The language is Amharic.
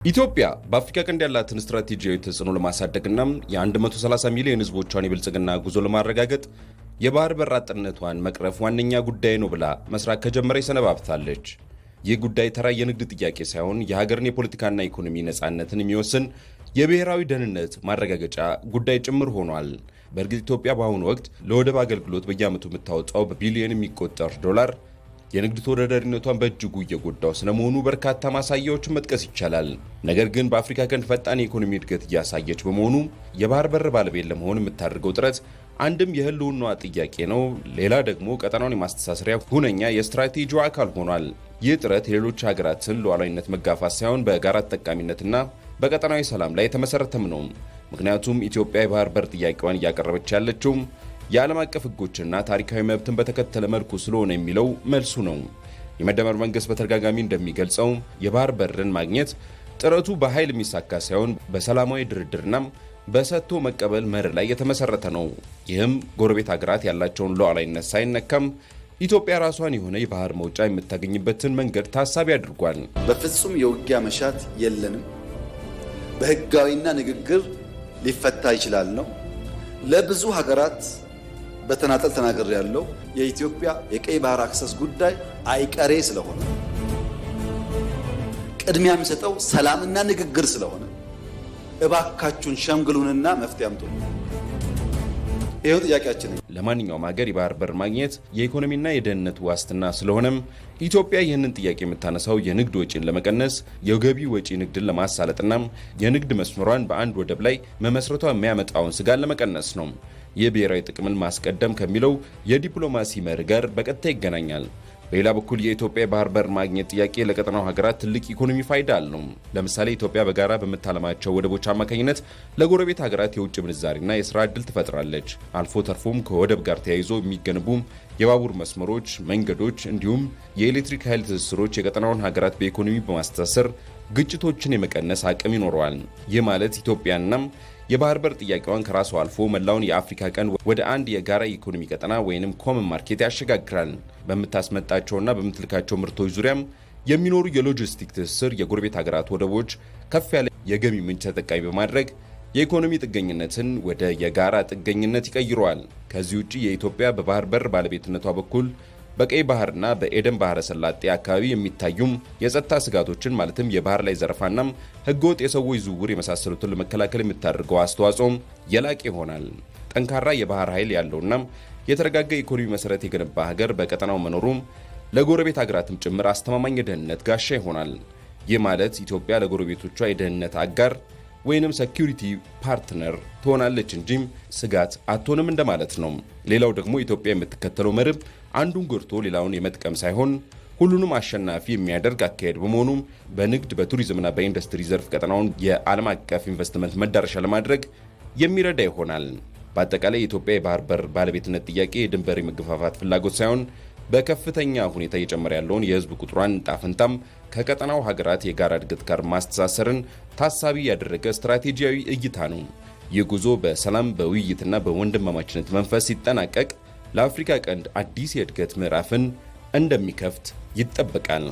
ኢትዮጵያ በአፍሪካ ቀንድ ያላትን ስትራቴጂያዊ ተጽዕኖ ለማሳደግና የ130 ሚሊዮን ህዝቦቿን የብልጽግና ጉዞ ለማረጋገጥ የባህር በር አጥነቷን መቅረፍ ዋነኛ ጉዳይ ነው ብላ መስራት ከጀመረች ሰነባብታለች። ይህ ጉዳይ ተራ የንግድ ጥያቄ ሳይሆን የሀገርን የፖለቲካና ኢኮኖሚ ነጻነትን የሚወስን የብሔራዊ ደህንነት ማረጋገጫ ጉዳይ ጭምር ሆኗል። በእርግጥ ኢትዮጵያ በአሁኑ ወቅት ለወደብ አገልግሎት በየዓመቱ የምታወጣው በቢሊዮን የሚቆጠር ዶላር የንግድ ተወዳዳሪነቷን በእጅጉ እየጎዳው ስለመሆኑ በርካታ ማሳያዎችን መጥቀስ ይቻላል። ነገር ግን በአፍሪካ ቀንድ ፈጣን የኢኮኖሚ እድገት እያሳየች በመሆኑ የባህር በር ባለቤት ለመሆን የምታደርገው ጥረት አንድም የህልውናዋ ጥያቄ ነው፣ ሌላ ደግሞ ቀጠናውን የማስተሳሰሪያ ሁነኛ የስትራቴጂው አካል ሆኗል። ይህ ጥረት የሌሎች ሀገራትን ሉዓላዊነት መጋፋት ሳይሆን በጋራ ተጠቃሚነትና በቀጠናዊ ሰላም ላይ የተመሰረተም ነው። ምክንያቱም ኢትዮጵያ የባህር በር ጥያቄዋን እያቀረበች ያለችው የዓለም አቀፍ ህጎችና ታሪካዊ መብትን በተከተለ መልኩ ስለሆነ የሚለው መልሱ ነው። የመደመር መንግስት በተደጋጋሚ እንደሚገልጸው የባህር በርን ማግኘት ጥረቱ በኃይል የሚሳካ ሳይሆን በሰላማዊ ድርድርና በሰጥቶ መቀበል መርህ ላይ የተመሰረተ ነው። ይህም ጎረቤት ሀገራት ያላቸውን ሉዓላዊነት ሳይነካም ኢትዮጵያ ራሷን የሆነ የባህር መውጫ የምታገኝበትን መንገድ ታሳቢ አድርጓል። በፍጹም የውጊያ መሻት የለንም። በህጋዊና ንግግር ሊፈታ ይችላል ነው። ለብዙ ሀገራት በተናጠል ተናገር ያለው የኢትዮጵያ የቀይ ባህር አክሰስ ጉዳይ አይቀሬ ስለሆነ ቅድሚያ የሚሰጠው ሰላምና ንግግር ስለሆነ እባካችሁን ሸምግሉንና መፍትሄ አምጡ። ይሄው ጥያቄያችን። ለማንኛውም ሀገር የባህር በር ማግኘት የኢኮኖሚና የደህንነት ዋስትና ስለሆነም ኢትዮጵያ ይህንን ጥያቄ የምታነሳው የንግድ ወጪን ለመቀነስ፣ የገቢ ወጪ ንግድን ለማሳለጥና የንግድ መስመሯን በአንድ ወደብ ላይ መመስረቷ የሚያመጣውን ስጋት ለመቀነስ ነው። የብሔራዊ ጥቅምን ማስቀደም ከሚለው የዲፕሎማሲ መርህ ጋር በቀጥታ ይገናኛል። በሌላ በኩል የኢትዮጵያ የባህር በር ማግኘት ጥያቄ ለቀጠናው ሀገራት ትልቅ ኢኮኖሚ ፋይዳ አለው። ለምሳሌ ኢትዮጵያ በጋራ በምታለማቸው ወደቦች አማካኝነት ለጎረቤት ሀገራት የውጭ ምንዛሪና የስራ ዕድል ትፈጥራለች። አልፎ ተርፎም ከወደብ ጋር ተያይዞ የሚገነቡ የባቡር መስመሮች፣ መንገዶች እንዲሁም የኤሌክትሪክ ኃይል ትስስሮች የቀጠናውን ሀገራት በኢኮኖሚ በማስተሳሰር ግጭቶችን የመቀነስ አቅም ይኖረዋል። ይህ ማለት ኢትዮጵያና የባህር በር ጥያቄዋን ከራሱ አልፎ መላውን የአፍሪካ ቀንድ ወደ አንድ የጋራ ኢኮኖሚ ቀጠና ወይንም ኮመን ማርኬት ያሸጋግራል። በምታስመጣቸውና በምትልካቸው ምርቶች ዙሪያም የሚኖሩ የሎጂስቲክ ትስስር የጎረቤት ሀገራት ወደቦች ከፍ ያለ የገቢ ምንጭ ተጠቃሚ በማድረግ የኢኮኖሚ ጥገኝነትን ወደ የጋራ ጥገኝነት ይቀይረዋል። ከዚህ ውጪ የኢትዮጵያ በባህር በር ባለቤትነቷ በኩል በቀይ ባህርና በኤደን ባህረ ሰላጤ አካባቢ የሚታዩም የጸጥታ ስጋቶችን ማለትም የባህር ላይ ዘረፋና ህገወጥ የሰዎች ዝውውር የመሳሰሉትን ለመከላከል የምታደርገው አስተዋጽኦም የላቀ ይሆናል። ጠንካራ የባህር ኃይል ያለውና የተረጋጋ ኢኮኖሚ መሰረት የገነባ ሀገር በቀጠናው መኖሩ ለጎረቤት ሀገራትም ጭምር አስተማማኝ የደህንነት ጋሻ ይሆናል። ይህ ማለት ኢትዮጵያ ለጎረቤቶቿ የደህንነት አጋር ወይንም ሴኩሪቲ ፓርትነር ትሆናለች እንጂ ስጋት አትሆንም እንደማለት ነው። ሌላው ደግሞ ኢትዮጵያ የምትከተለው መርህ አንዱን ጎድቶ ሌላውን የመጥቀም ሳይሆን ሁሉንም አሸናፊ የሚያደርግ አካሄድ በመሆኑ በንግድ በቱሪዝምና በኢንዱስትሪ ዘርፍ ቀጠናውን የዓለም አቀፍ ኢንቨስትመንት መዳረሻ ለማድረግ የሚረዳ ይሆናል። በአጠቃላይ የኢትዮጵያ የባህር በር ባለቤትነት ጥያቄ የድንበር የመገፋፋት ፍላጎት ሳይሆን በከፍተኛ ሁኔታ እየጨመረ ያለውን የህዝብ ቁጥሯን ጣፍንታም ከቀጠናው ሀገራት የጋራ እድገት ጋር ማስተሳሰርን ታሳቢ ያደረገ ስትራቴጂያዊ እይታ ነው። ይህ ጉዞ በሰላም በውይይትና በወንድማማችነት መንፈስ ሲጠናቀቅ ለአፍሪካ ቀንድ አዲስ የእድገት ምዕራፍን እንደሚከፍት ይጠበቃል።